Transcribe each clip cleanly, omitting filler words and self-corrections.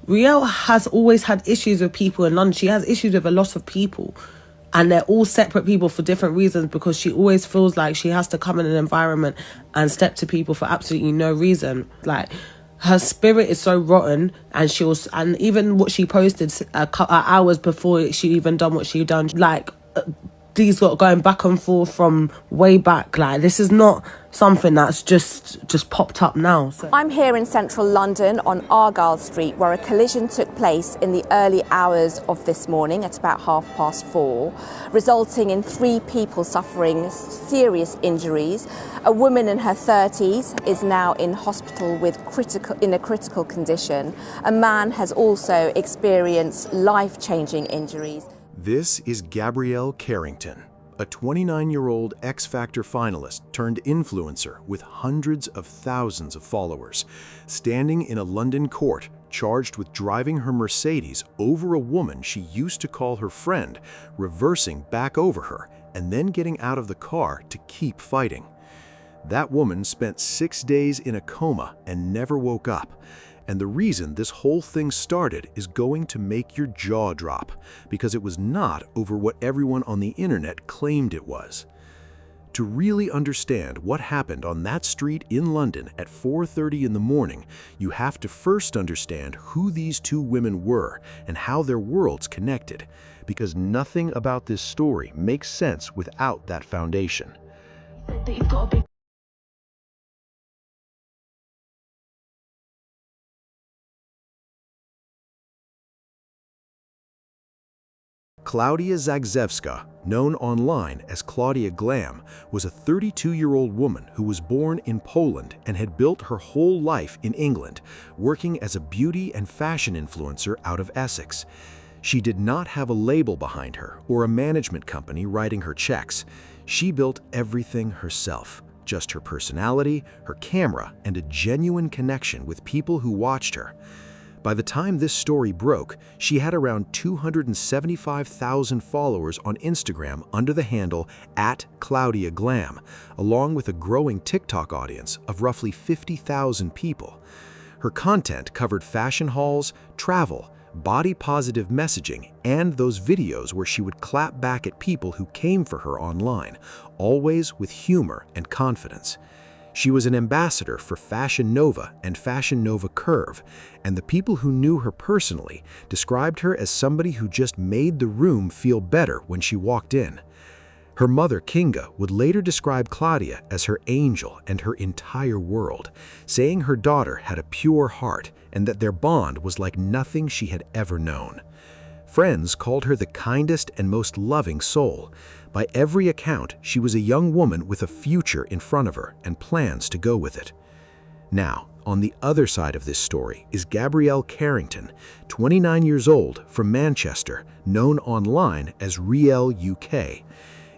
Riel has always had issues with people in London. She has issues with a lot of people. And they're all separate people for different reasons, because she always feels like she has to come in an environment and step to people for absolutely no reason. Like, her spirit is so rotten, and even what she posted hours before she even done what she done, like, these got going back and forth from way back. Like, this is not something that's just popped up now. So. I'm here in central London on Argyle Street, where a collision took place in the early hours of this morning at about 4:30, resulting in 3 people suffering serious injuries. A woman in her 30s is now in hospital in a critical condition. A man has also experienced life-changing injuries. This is Gabrielle Carrington, a 29-year-old X Factor finalist turned influencer with hundreds of thousands of followers, standing in a London court charged with driving her Mercedes over a woman she used to call her friend, reversing back over her, and then getting out of the car to keep fighting. That woman spent 6 days in a coma and never woke up. And the reason this whole thing started is going to make your jaw drop, because it was not over what everyone on the internet claimed it was. To really understand what happened on that street in London at 4:30 in the morning, you have to first understand who these 2 women were and how their worlds connected, because nothing about this story makes sense without that foundation. Klaudia Zagzewska, known online as Claudia Glam, was a 32-year-old woman who was born in Poland and had built her whole life in England, working as a beauty and fashion influencer out of Essex. She did not have a label behind her or a management company writing her checks. She built everything herself, just her personality, her camera, and a genuine connection with people who watched her. By the time this story broke, she had around 275,000 followers on Instagram under the handle @ClaudiaGlam, along with a growing TikTok audience of roughly 50,000 people. Her content covered fashion hauls, travel, body-positive messaging, and those videos where she would clap back at people who came for her online, always with humor and confidence. She was an ambassador for Fashion Nova and Fashion Nova Curve, and the people who knew her personally described her as somebody who just made the room feel better when she walked in. Her mother, Kinga, would later describe Claudia as her angel and her entire world, saying her daughter had a pure heart and that their bond was like nothing she had ever known. Friends called her the kindest and most loving soul. By every account, she was a young woman with a future in front of her and plans to go with it. Now, on the other side of this story is Gabrielle Carrington, 29 years old, from Manchester, known online as Riel UK.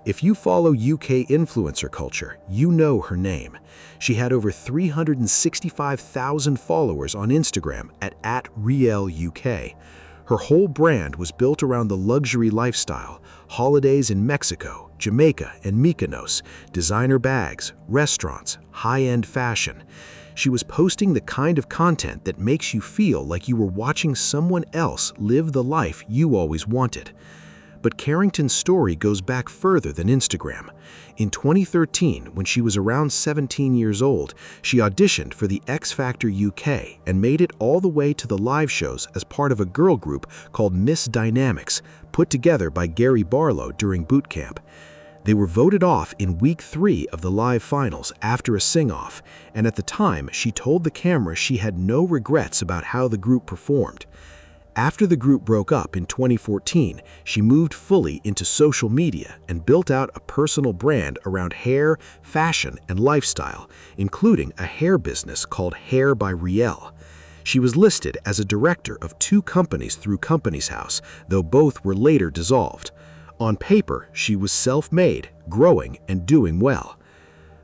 If you follow UK influencer culture, you know her name. She had over 365,000 followers on Instagram at Riel UK. Her whole brand was built around the luxury lifestyle, holidays in Mexico, Jamaica, and Mykonos, designer bags, restaurants, high-end fashion. She was posting the kind of content that makes you feel like you were watching someone else live the life you always wanted. But Carrington's story goes back further than Instagram. In 2013, when she was around 17 years old, she auditioned for the X Factor UK and made it all the way to the live shows as part of a girl group called Miss Dynamics, put together by Gary Barlow during boot camp. They were voted off in week 3 of the live finals after a sing-off, and at the time, she told the camera she had no regrets about how the group performed. After the group broke up in 2014, she moved fully into social media and built out a personal brand around hair, fashion, and lifestyle, including a hair business called Hair by Riel. She was listed as a director of 2 companies through Companies House, though both were later dissolved. On paper, she was self-made, growing, and doing well.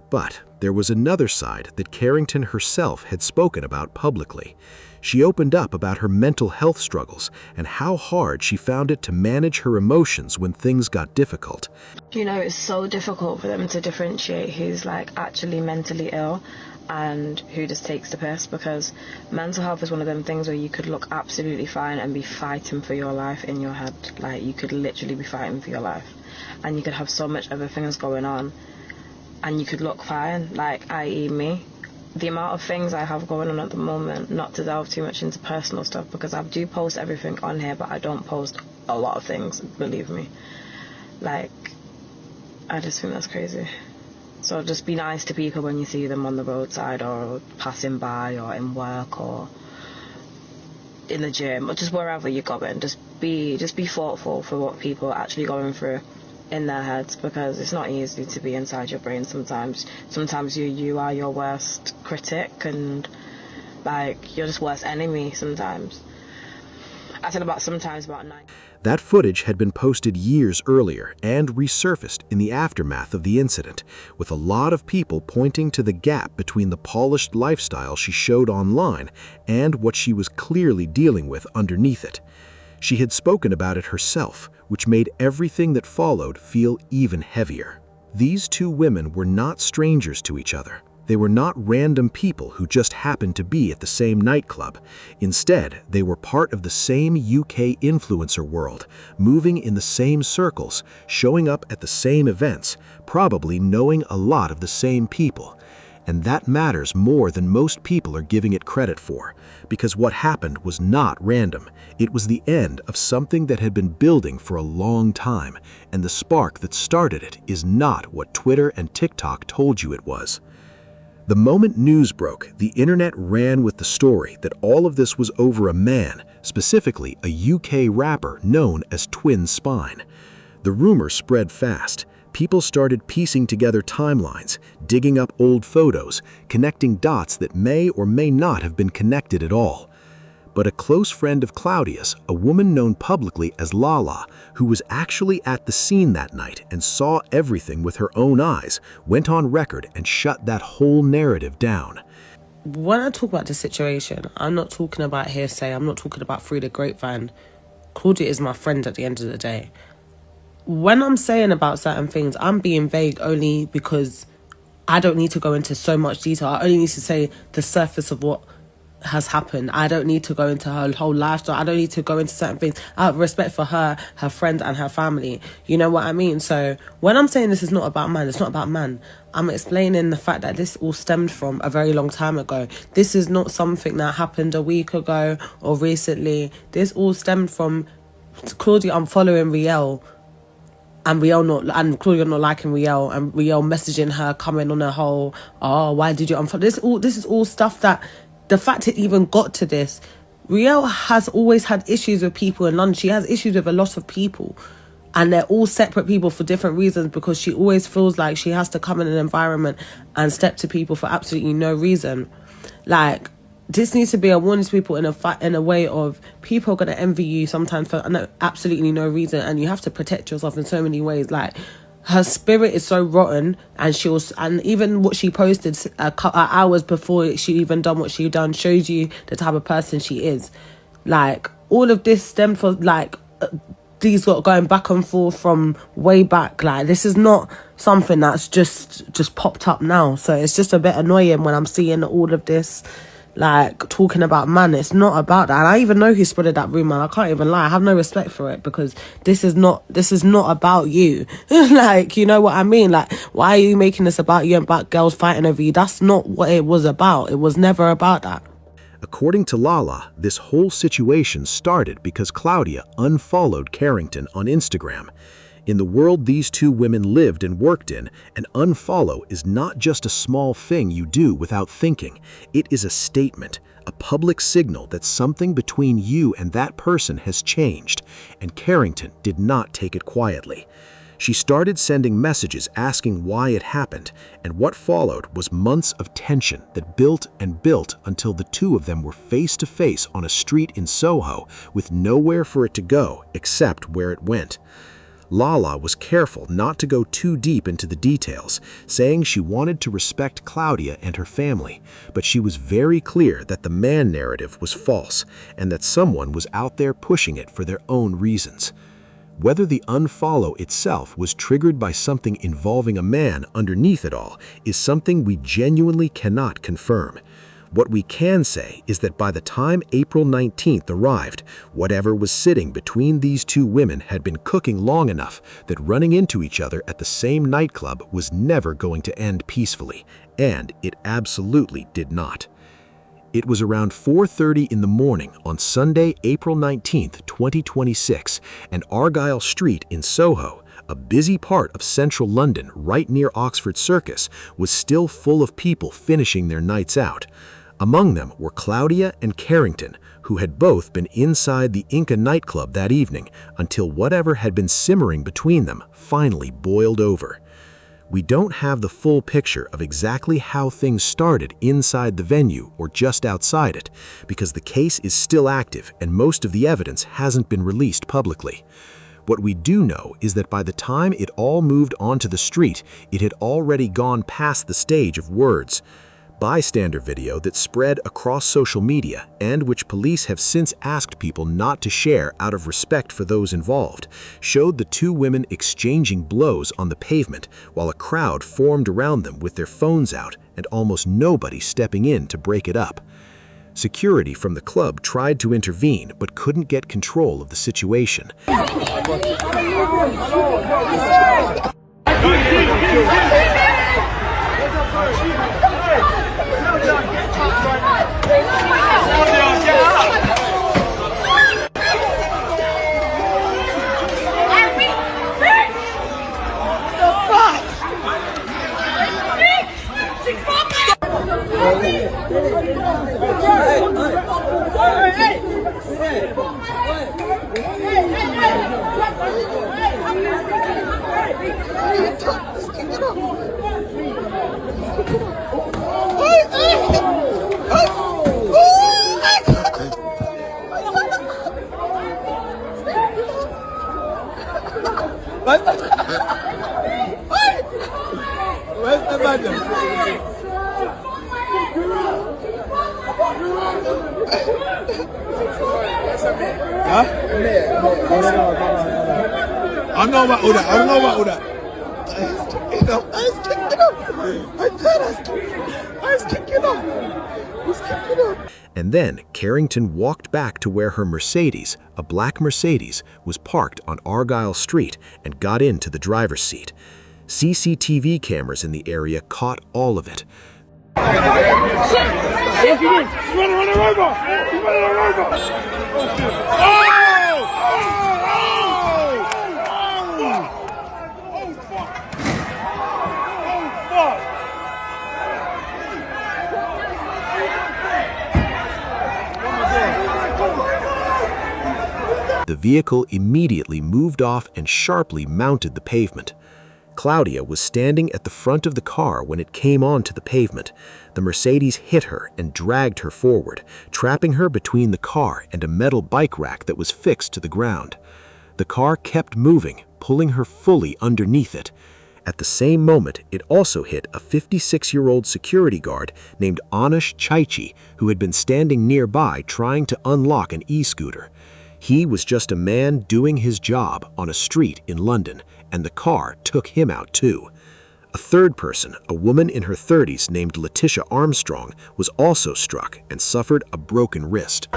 But there was another side that Carrington herself had spoken about publicly. She opened up about her mental health struggles and how hard she found it to manage her emotions when things got difficult. You know, it's so difficult for them to differentiate who's like actually mentally ill and who just takes the piss, because mental health is one of them things where you could look absolutely fine and be fighting for your life in your head. Like, you could literally be fighting for your life, and you could have so much other things going on and you could look fine, like, i.e. me. The amount of things I have going on at the moment, not to delve too much into personal stuff, because I do post everything on here, but I don't post a lot of things, believe me. Like, I just think that's crazy. So just be nice to people when you see them on the roadside or passing by or in work or in the gym or just wherever you're going. Just be thoughtful for what people are actually going through in their heads, because it's not easy to be inside your brain sometimes. Sometimes you are your worst critic, and like, you're just worst enemy sometimes. I said about sometimes about 9. That footage had been posted years earlier and resurfaced in the aftermath of the incident, with a lot of people pointing to the gap between the polished lifestyle she showed online and what she was clearly dealing with underneath it. She had spoken about it herself, which made everything that followed feel even heavier. These two women were not strangers to each other. They were not random people who just happened to be at the same nightclub. Instead, they were part of the same UK influencer world, moving in the same circles, showing up at the same events, probably knowing a lot of the same people. And that matters more than most people are giving it credit for, because what happened was not random. It was the end of something that had been building for a long time, and the spark that started it is not what Twitter and TikTok told you it was. The moment news broke, the internet ran with the story that all of this was over a man, specifically a UK rapper known as Twin Spine. The rumor spread fast. People started piecing together timelines, digging up old photos, connecting dots that may or may not have been connected at all. But a close friend of Claudia's, a woman known publicly as Lala, who was actually at the scene that night and saw everything with her own eyes, went on record and shut that whole narrative down. When I talk about the situation, I'm not talking about hearsay, I'm not talking about through the grapevine. Claudia is my friend at the end of the day. When I'm saying about certain things, I'm being vague only because I don't need to go into so much detail. I only need to say the surface of what has happened. I don't need to go into her whole lifestyle. I don't need to go into certain things. I have respect for her, her friends and her family. You know what I mean? So when I'm saying this is not about man, it's not about man. I'm explaining the fact that this all stemmed from a very long time ago. This is not something that happened a week ago or recently. This all stemmed from Claudia unfollowing Riel, and Claudia not liking Riel, and Riel messaging her, coming on her whole, oh, why did you unfollow? This is all stuff that, the fact it even got to this, Riel has always had issues with people in London. She has issues with a lot of people, and they're all separate people for different reasons, because she always feels like she has to come in an environment and step to people for absolutely no reason. Like, this needs to be a warning to people in a way of, people are going to envy you sometimes for absolutely no reason, and you have to protect yourself in so many ways. Like, her spirit is so rotten, and even what she posted hours before she even done what she done shows you the type of person she is. Like, all of this stemmed from, like, these got going back and forth from way back. Like, this is not something that's just popped up now. So it's just a bit annoying when I'm seeing all of this, like, talking about man. It's not about that. And I even know who spread that rumor. I can't even lie. I have no respect for it, because this is not about you. Like, you know what I mean? Like, why are you making this about you and about girls fighting over you? That's not what it was about. It was never about that. According to Lala, this whole situation started because Claudia unfollowed Carrington on Instagram. In the world these two women lived and worked in, an unfollow is not just a small thing you do without thinking. It is a statement, a public signal that something between you and that person has changed, and Carrington did not take it quietly. She started sending messages asking why it happened, and what followed was months of tension that built and built until the two of them were face to face on a street in Soho with nowhere for it to go except where it went. Lala was careful not to go too deep into the details, saying she wanted to respect Claudia and her family, but she was very clear that the man narrative was false and that someone was out there pushing it for their own reasons. Whether the unfollow itself was triggered by something involving a man underneath it all is something we genuinely cannot confirm. What we can say is that by the time April 19th arrived, whatever was sitting between these two women had been cooking long enough that running into each other at the same nightclub was never going to end peacefully, and it absolutely did not. It was around 4:30 in the morning on Sunday, April 19th, 2026, and Argyle Street in Soho, a busy part of central London right near Oxford Circus, was still full of people finishing their nights out. Among them were Claudia and Carrington, who had both been inside the Inca nightclub that evening until whatever had been simmering between them finally boiled over. We don't have the full picture of exactly how things started inside the venue or just outside it, because the case is still active and most of the evidence hasn't been released publicly. What we do know is that by the time it all moved onto the street, it had already gone past the stage of words. Bystander video that spread across social media and which police have since asked people not to share out of respect for those involved showed the two women exchanging blows on the pavement while a crowd formed around them with their phones out and almost nobody stepping in to break it up. Security from the club tried to intervene but couldn't get control of the situation. I know about all that. I know about all that. I was kicking up. And then Carrington walked back to where her Mercedes, a black Mercedes, was parked on Argyle Street and got into the driver's seat. CCTV cameras in the area caught all of it. The vehicle immediately moved off and sharply mounted the pavement. Claudia was standing at the front of the car when it came onto the pavement. The Mercedes hit her and dragged her forward, trapping her between the car and a metal bike rack that was fixed to the ground. The car kept moving, pulling her fully underneath it. At the same moment, it also hit a 56-year-old security guard named Anush Chaichi, who had been standing nearby trying to unlock an e-scooter. He was just a man doing his job on a street in London, and the car took him out too. A third person, a woman in her 30s named Letitia Armstrong, was also struck and suffered a broken wrist.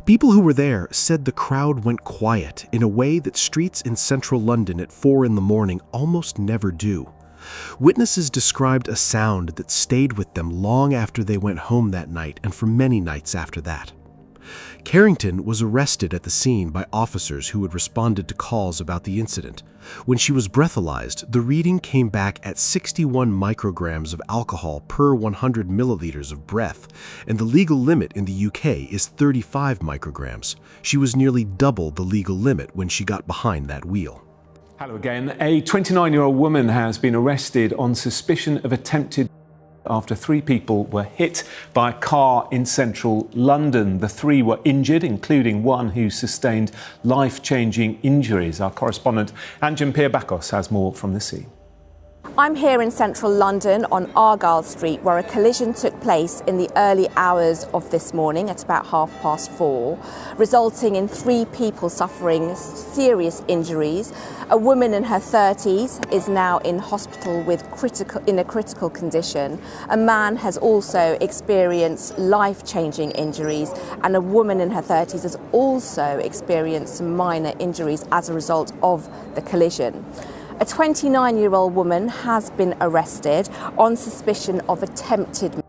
People who were there said the crowd went quiet in a way that streets in central London at 4 in the morning almost never do. Witnesses described a sound that stayed with them long after they went home that night and for many nights after that. Carrington was arrested at the scene by officers who had responded to calls about the incident. When she was breathalyzed, the reading came back at 61 micrograms of alcohol per 100 milliliters of breath, and the legal limit in the UK is 35 micrograms. She was nearly double the legal limit when she got behind that wheel. Hello again. A 29-year-old woman has been arrested on suspicion of attempted after 3 people were hit by a car in central London. The 3 were injured, including one who sustained life-changing injuries. Our correspondent Anjan Pierbakos has more from the scene. I'm here in central London on Argyle Street, where a collision took place in the early hours of this morning at about 4:30, resulting in 3 people suffering serious injuries. A woman in her 30s is now in hospital in a critical condition. A man has also experienced life-changing injuries, and a woman in her 30s has also experienced some minor injuries as a result of the collision. A 29-year-old woman has been arrested on suspicion of attempted murder,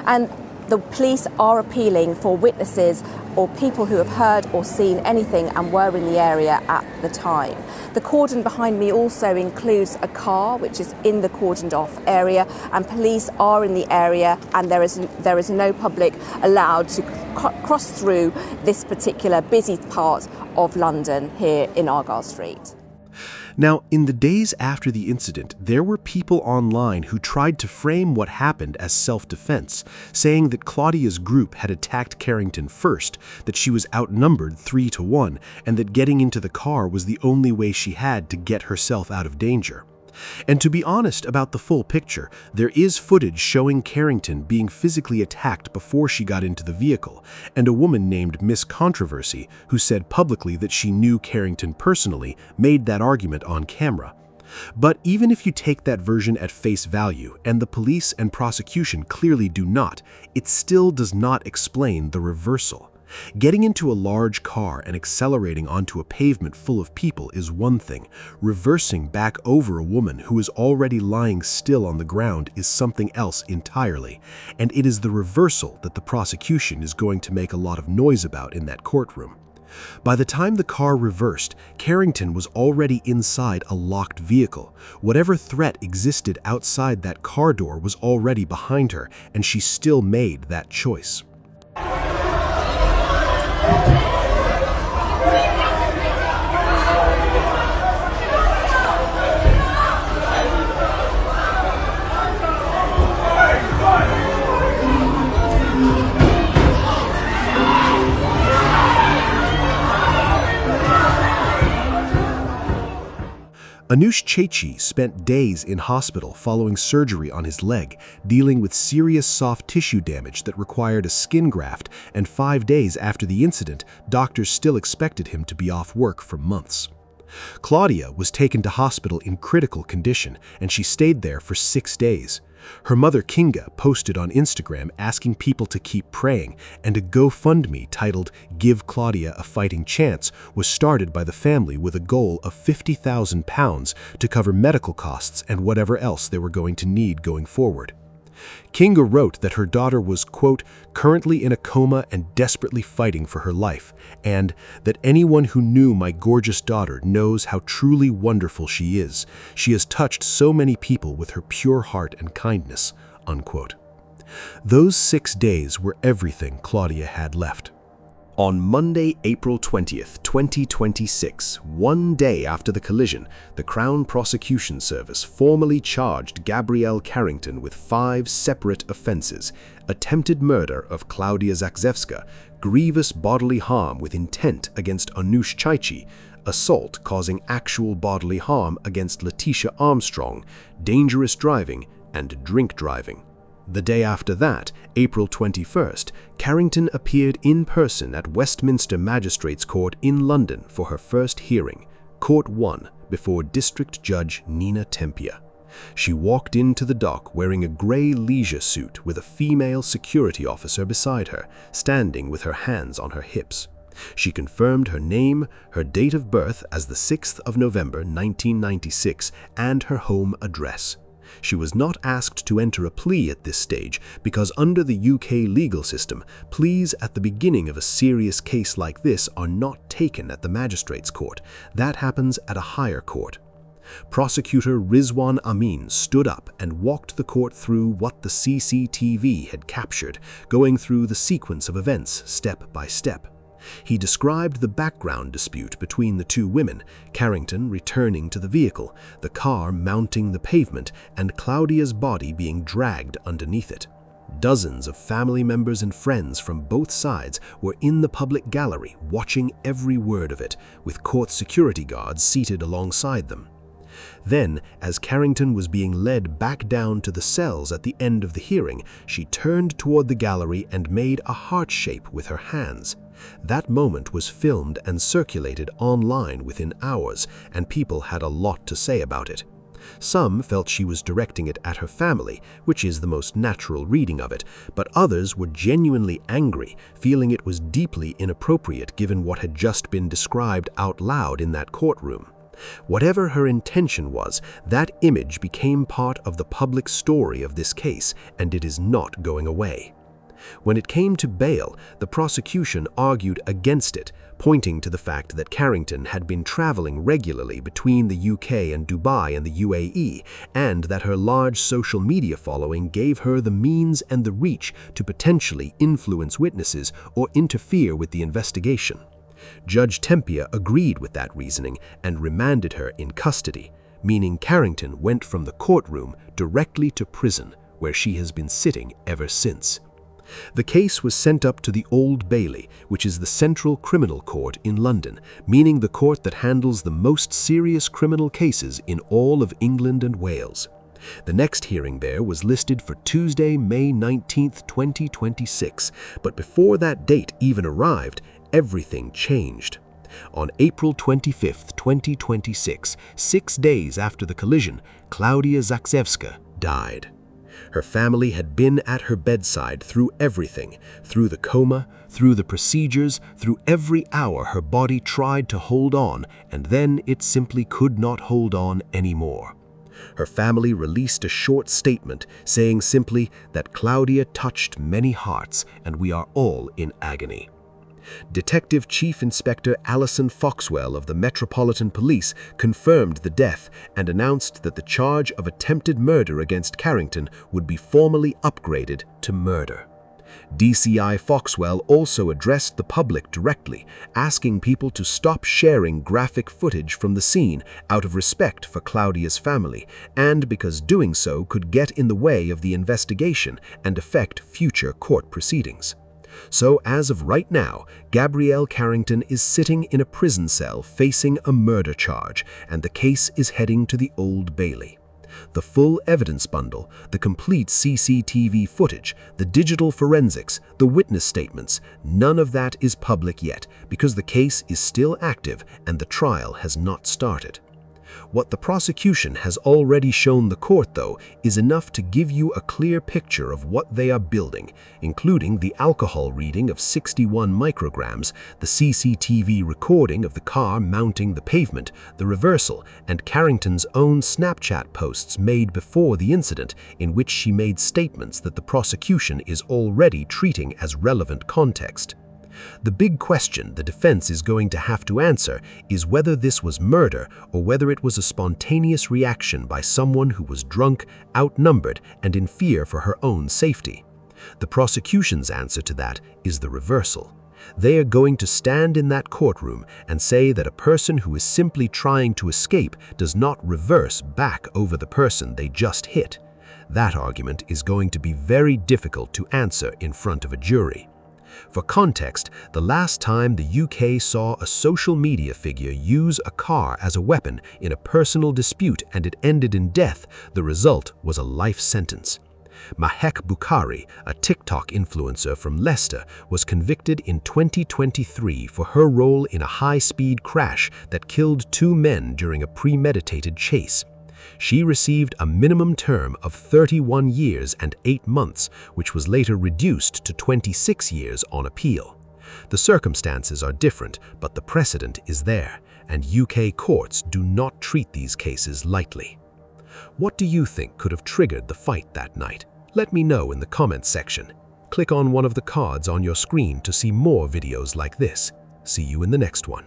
and the police are appealing for witnesses or people who have heard or seen anything and were in the area at the time. The cordon behind me also includes a car which is in the cordoned off area, and police are in the area, and there is no public allowed to cross through this particular busy part of London here in Argyle Street. Now, in the days after the incident, there were people online who tried to frame what happened as self-defense, saying that Claudia's group had attacked Carrington first, that she was outnumbered 3-1, and that getting into the car was the only way she had to get herself out of danger. And to be honest about the full picture, there is footage showing Carrington being physically attacked before she got into the vehicle, and a woman named Miss Controversy, who said publicly that she knew Carrington personally, made that argument on camera. But even if you take that version at face value, and the police and prosecution clearly do not, it still does not explain the reversal. Getting into a large car and accelerating onto a pavement full of people is one thing. Reversing back over a woman who is already lying still on the ground is something else entirely. And it is the reversal that the prosecution is going to make a lot of noise about in that courtroom. By the time the car reversed, Carrington was already inside a locked vehicle. Whatever threat existed outside that car door was already behind her, and she still made that choice. Anush Chechi spent days in hospital following surgery on his leg, dealing with serious soft tissue damage that required a skin graft, and 5 days after the incident, doctors still expected him to be off work for months. Claudia was taken to hospital in critical condition, and she stayed there for 6 days. Her mother Kinga posted on Instagram asking people to keep praying, and a GoFundMe titled "Give Claudia a Fighting Chance" was started by the family with a goal of £50,000 to cover medical costs and whatever else they were going to need going forward. Kinga wrote that her daughter was, quote, currently in a coma and desperately fighting for her life, and that anyone who knew my gorgeous daughter knows how truly wonderful she is. She has touched so many people with her pure heart and kindness, unquote. Those 6 days were everything Claudia had left. On Monday, April 20th, 2026, 1 day after the collision, the Crown Prosecution Service formally charged Gabrielle Carrington with 5 separate offenses: attempted murder of Claudia Zagzewska, grievous bodily harm with intent against Anush Chechi, assault causing actual bodily harm against Letitia Armstrong, dangerous driving, and drink driving. The day after that, April 21st, Carrington appeared in person at Westminster Magistrates Court in London for her first hearing, Court 1, before District Judge Nina Tempia. She walked into the dock wearing a grey leisure suit with a female security officer beside her, standing with her hands on her hips. She confirmed her name, her date of birth as the 6th of November 1996, and her home address. She was not asked to enter a plea at this stage because under the UK legal system, pleas at the beginning of a serious case like this are not taken at the magistrates' court. That happens at a higher court. Prosecutor Rizwan Amin stood up and walked the court through what the CCTV had captured, going through the sequence of events step by step. He described the background dispute between the 2 women, Carrington returning to the vehicle, the car mounting the pavement, and Claudia's body being dragged underneath it. Dozens of family members and friends from both sides were in the public gallery watching every word of it, with court security guards seated alongside them. Then, as Carrington was being led back down to the cells at the end of the hearing, she turned toward the gallery and made a heart shape with her hands. That moment was filmed and circulated online within hours, and people had a lot to say about it. Some felt she was directing it at her family, which is the most natural reading of it, but others were genuinely angry, feeling it was deeply inappropriate given what had just been described out loud in that courtroom. Whatever her intention was, that image became part of the public story of this case, and it is not going away. When it came to bail, the prosecution argued against it, pointing to the fact that Carrington had been traveling regularly between the UK and Dubai and the UAE, and that her large social media following gave her the means and the reach to potentially influence witnesses or interfere with the investigation. Judge Tempia agreed with that reasoning and remanded her in custody, meaning Carrington went from the courtroom directly to prison, where she has been sitting ever since. The case was sent up to the Old Bailey, which is the Central Criminal Court in London, meaning the court that handles the most serious criminal cases in all of England and Wales. The next hearing there was listed for Tuesday, May 19, 2026, but before that date even arrived, everything changed. On April 25, 2026, 6 days after the collision, Klaudia Zagzewska died. Her family had been at her bedside through everything, through the coma, through the procedures, through every hour her body tried to hold on, and then it simply could not hold on anymore. Her family released a short statement saying simply that Klaudia touched many hearts and we are all in agony. Detective Chief Inspector Alison Foxwell of the Metropolitan Police confirmed the death and announced that the charge of attempted murder against Carrington would be formally upgraded to murder. DCI Foxwell also addressed the public directly, asking people to stop sharing graphic footage from the scene out of respect for Klaudia's family, and because doing so could get in the way of the investigation and affect future court proceedings. So as of right now, Gabrielle Carrington is sitting in a prison cell facing a murder charge, and the case is heading to the Old Bailey. The full evidence bundle, the complete CCTV footage, the digital forensics, the witness statements, none of that is public yet because the case is still active and the trial has not started. What the prosecution has already shown the court, though, is enough to give you a clear picture of what they are building, including the alcohol reading of 61 micrograms, the CCTV recording of the car mounting the pavement, the reversal, and Carrington's own Snapchat posts made before the incident in which she made statements that the prosecution is already treating as relevant context. The big question the defense is going to have to answer is whether this was murder or whether it was a spontaneous reaction by someone who was drunk, outnumbered, and in fear for her own safety. The prosecution's answer to that is the reversal. They are going to stand in that courtroom and say that a person who is simply trying to escape does not reverse back over the person they just hit. That argument is going to be very difficult to answer in front of a jury. For context, the last time the UK saw a social media figure use a car as a weapon in a personal dispute and it ended in death, the result was a life sentence. Mahek Bukhari, a TikTok influencer from Leicester, was convicted in 2023 for her role in a high-speed crash that killed 2 men during a premeditated chase. She received a minimum term of 31 years and 8 months, which was later reduced to 26 years on appeal. The circumstances are different, but the precedent is there, and UK courts do not treat these cases lightly. What do you think could have triggered the fight that night? Let me know in the comments section. Click on one of the cards on your screen to see more videos like this. See you in the next one.